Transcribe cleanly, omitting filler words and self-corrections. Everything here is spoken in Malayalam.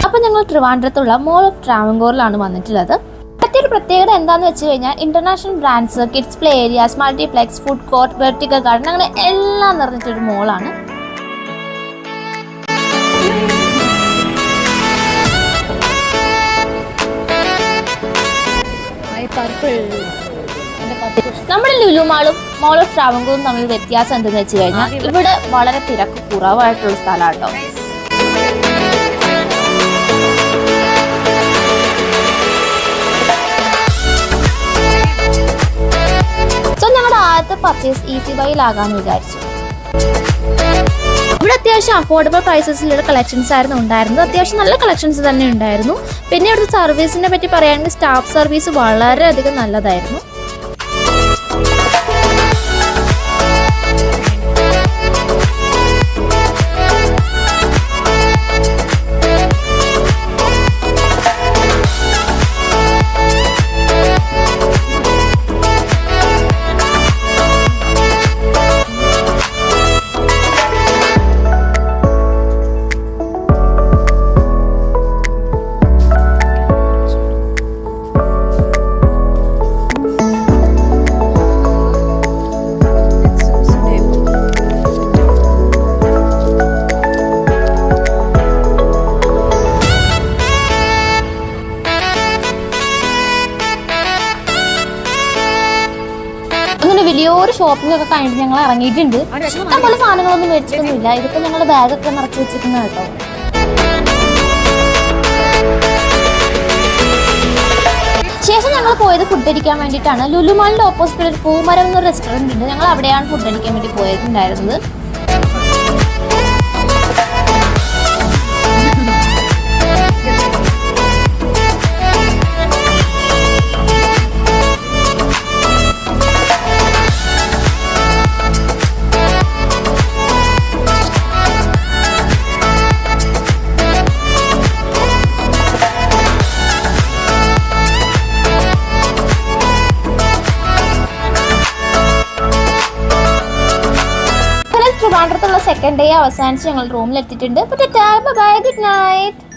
അപ്പോൾ ഞങ്ങൾ ട്രിവാൻഡ്രത്തുള്ള മോൾ ഓഫ് ട്രാവൻകൂറിലാണ് വന്നിട്ടുള്ളത്. മറ്റൊരു പ്രത്യേകത എന്താണെന്ന് വെച്ച് കഴിഞ്ഞാൽ international brands, kids play areas, multiplex, food court, vertical garden അങ്ങനെ എല്ലാം നിറഞ്ഞിട്ടൊരു മോളാണ്. നമ്മുടെ ലുലു മാളും മോൾ ഓഫ് ട്രാവൻകൂറും തമ്മിൽ വ്യത്യാസം എന്തെന്ന് വെച്ച് കഴിഞ്ഞാൽ ഇവിടെ വളരെ തിരക്ക് കുറവായിട്ടുള്ള സ്ഥലമാണ് കേട്ടോ. ഞങ്ങളുടെ ആദ്യത്തെ പർച്ചേസ് ഈസി ബൈയിലാകാന്ന് വിചാരിച്ചു. ഇവിടെ അത്യാവശ്യം അഫോർഡബിൾ പ്രൈസസിലുള്ള കളക്ഷൻസ് ആയിരുന്നു ഉണ്ടായിരുന്നത്. അത്യാവശ്യം നല്ല കളക്ഷൻസ് തന്നെ ഉണ്ടായിരുന്നു. പിന്നെ ഇവിടുത്തെ സർവീസിനെ പറ്റി പറയുകയാണെങ്കിൽ സ്റ്റാഫ് സർവീസ് വളരെയധികം നല്ലതായിരുന്നു. വലിയൊരു ഷോപ്പിംഗ് ഒക്കെ കഴിഞ്ഞിട്ട് ഞങ്ങൾ ഇറങ്ങിയിട്ടുണ്ട്. ഇഷ്ടംപോലെ സാധനങ്ങളൊന്നും മേടിച്ചിട്ടൊന്നുമില്ല. ഇതിപ്പോ ഞങ്ങളുടെ ബാഗൊക്കെ നിറച്ച് വെച്ചിരിക്കുന്ന കേട്ടോ. ശേഷം ഞങ്ങൾ പോയത് ഫുഡ് അടിക്കാൻ വേണ്ടിയിട്ടാണ്. ലുലു മാളിന്റെ ഓപ്പോസിറ്റ് ഒരു പൂമരം എന്നൊരു റെസ്റ്റോറൻറ്റ് ഉണ്ട്. ഞങ്ങൾ അവിടെയാണ് ഫുഡ് അടിക്കാൻ വേണ്ടി പോയിട്ടുണ്ടായിരുന്നത്. ട്രിവാൻഡ്രത്തുള്ള സെക്കൻഡ് ഡേ അവസാനിച്ച് ഞങ്ങൾ റൂമിലെത്തിയിട്ടുണ്ട്. By, good night.